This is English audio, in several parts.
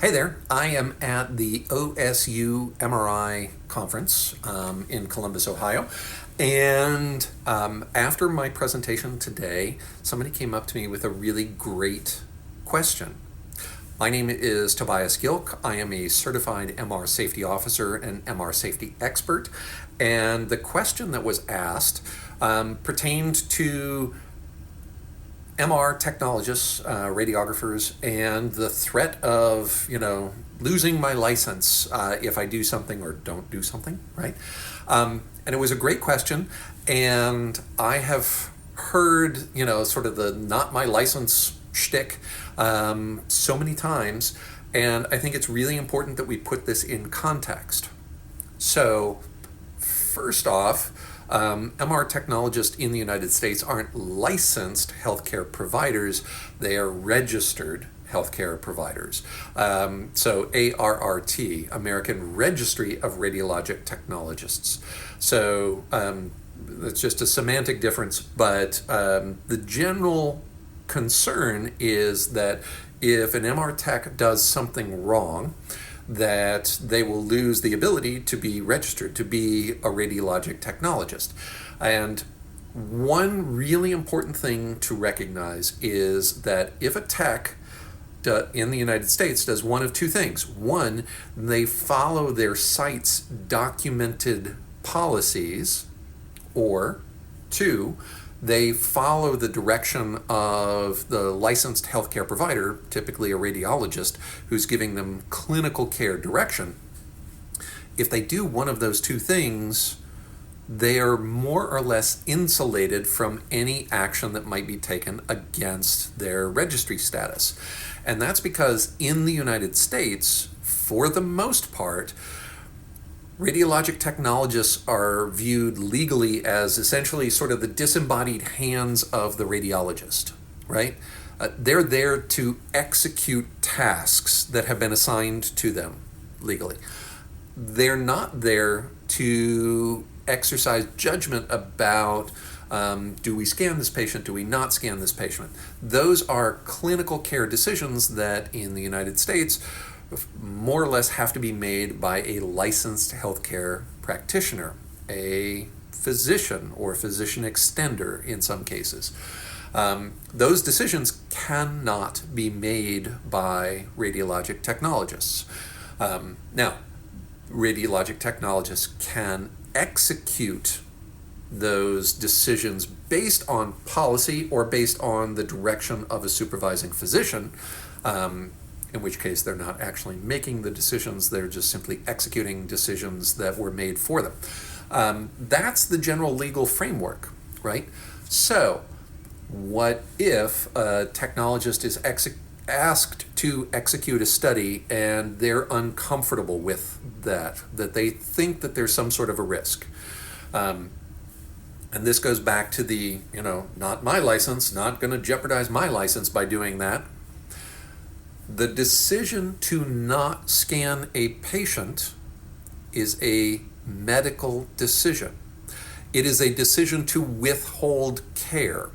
Hey there, I am at the OSU MRI Conference in Columbus, Ohio. And after my presentation today, somebody came up to me with a really great question. My name is Tobias Gilk. I am a certified MR safety officer and MR safety expert. And the question that was asked pertained to MR technologists, radiographers, and the threat of, losing my license if I do something or don't do something, right? And it was a great question, and I have heard, sort of the not my license shtick so many times, and I think it's really important that we put this in context. So, first off, MR technologists in the United States aren't licensed healthcare providers, they are registered healthcare providers. So ARRT, American Registry of Radiologic Technologists. So it's just a semantic difference, but the general concern is that if an MR tech does something wrong, that they will lose the ability to be registered, to be a radiologic technologist. And one really important thing to recognize is that if a tech in the United States does one of two things. One, they follow their site's documented policies, or two, they follow the direction of the licensed healthcare provider, typically a radiologist, who's giving them clinical care direction. If they do one of those two things, they are more or less insulated from any action that might be taken against their registry status. And that's because in the United States, for the most part, radiologic technologists are viewed legally as essentially sort of the disembodied hands of the radiologist, right? They're there to execute tasks that have been assigned to them legally. They're not there to exercise judgment about do we scan this patient, do we not scan this patient. Those are clinical care decisions that in the United States more or less have to be made by a licensed healthcare practitioner, a physician or physician extender in some cases. Those decisions cannot be made by radiologic technologists. Now, radiologic technologists can execute those decisions based on policy or based on the direction of a supervising physician, in which case they're not actually making the decisions, they're just simply executing decisions that were made for them. That's the general legal framework, right? So, what if a technologist is asked to execute a study and they're uncomfortable with that they think that there's some sort of a risk? And this goes back to the, not my license, not going to jeopardize my license by doing that. The decision to not scan a patient is a medical decision. It is a decision to withhold care.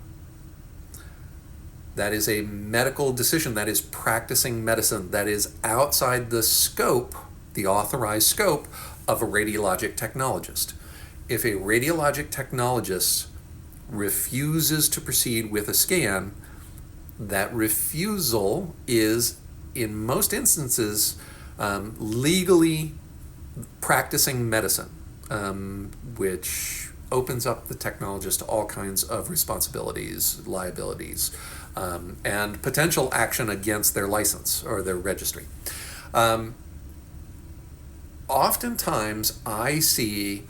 That is a medical decision. That is practicing medicine. That is outside the scope, the authorized scope, of a radiologic technologist. If a radiologic technologist refuses to proceed with a scan, that refusal is, in most instances, legally practicing medicine, which opens up the technologist to all kinds of responsibilities, liabilities, and potential action against their license or their registry. Oftentimes, I see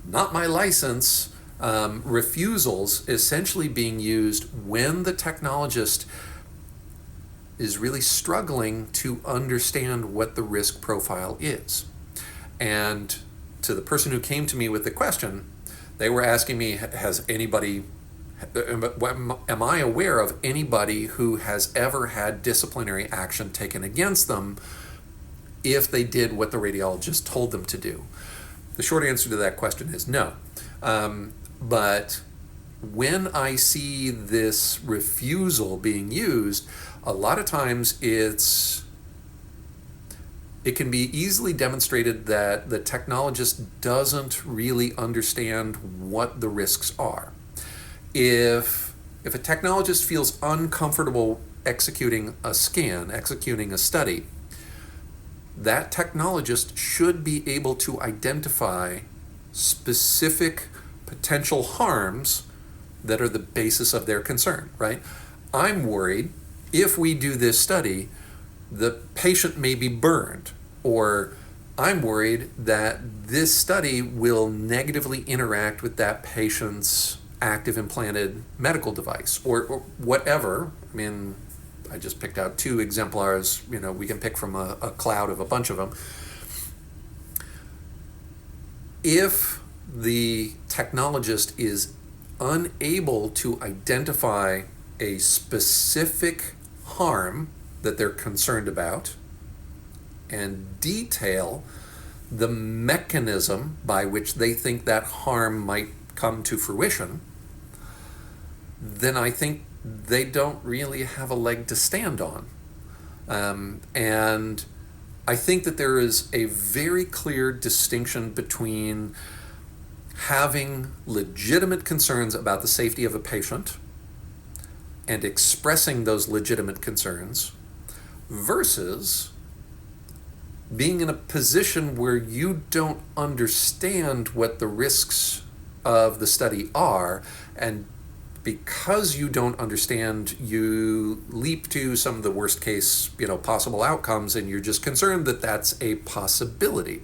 not my license refusals essentially being used when the technologist is really struggling to understand what the risk profile is. And to the person who came to me with the question, they were asking me, am I aware of anybody who has ever had disciplinary action taken against them if they did what the radiologist told them to do? The short answer to that question is no. But when I see this refusal being used, a lot of times it's it can be easily demonstrated that the technologist doesn't really understand what the risks are. If a technologist feels uncomfortable executing a scan, executing a study, that technologist should be able to identify specific potential harms that are the basis of their concern, right? I'm worried if we do this study, the patient may be burned, or I'm worried that this study will negatively interact with that patient's active implanted medical device, or whatever. I mean, I just picked out 2 exemplars. We can pick from a cloud of a bunch of them. If the technologist is unable to identify a specific harm that they're concerned about and detail the mechanism by which they think that harm might come to fruition, then I think they don't really have a leg to stand on. And I think that there is a very clear distinction between having legitimate concerns about the safety of a patient and expressing those legitimate concerns versus being in a position where you don't understand what the risks of the study are, and because you don't understand, you leap to some of the worst case, possible outcomes, and you're just concerned that that's a possibility.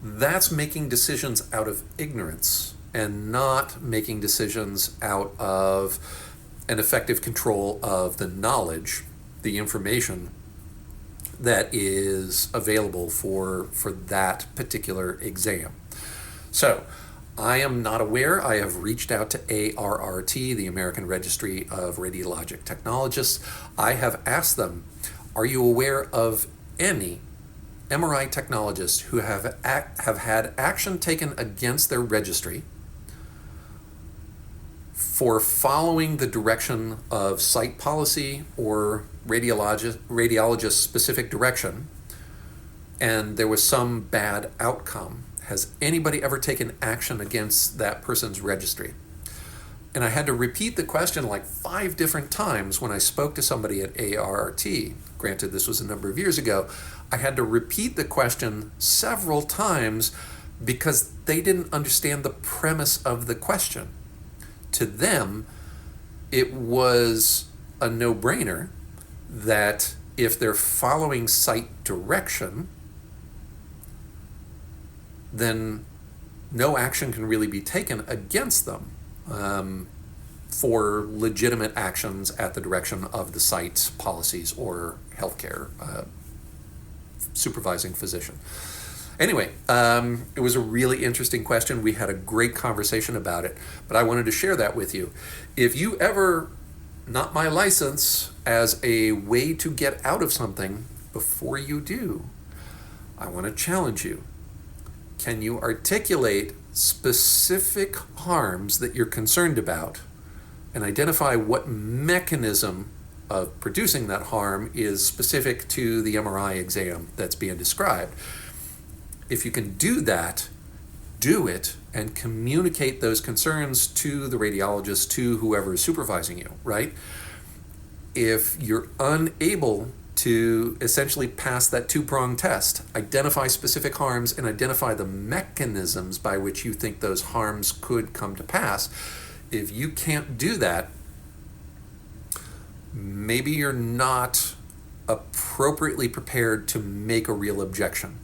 That's making decisions out of ignorance and not making decisions out of an effective control of the knowledge, the information that is available for that particular exam. So I am not aware. I have reached out to ARRT, the American Registry of Radiologic Technologists. I have asked them, are you aware of any MRI technologists who have had action taken against their registry for following the direction of site policy or radiologist-specific direction, and there was some bad outcome? Has anybody ever taken action against that person's registry? And I had to repeat the question like 5 different times when I spoke to somebody at ARRT. Granted, this was a number of years ago. I had to repeat the question several times because they didn't understand the premise of the question. To them, it was a no-brainer that if they're following site direction, then no action can really be taken against them for legitimate actions at the direction of the site's policies or healthcare supervising physician. Anyway, it was a really interesting question. We had a great conversation about it, but I wanted to share that with you. If you ever not my license as a way to get out of something, before you do, I want to challenge you. Can you articulate specific harms that you're concerned about and identify what mechanism of producing that harm is specific to the MRI exam that's being described? If you can do that, do it and communicate those concerns to the radiologist, to whoever is supervising you, right? If you're unable to essentially pass that 2-pronged test, identify specific harms and identify the mechanisms by which you think those harms could come to pass, if you can't do that, maybe you're not appropriately prepared to make a real objection.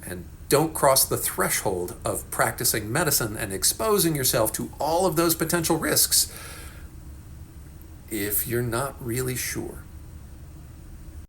And don't cross the threshold of practicing medicine and exposing yourself to all of those potential risks if you're not really sure.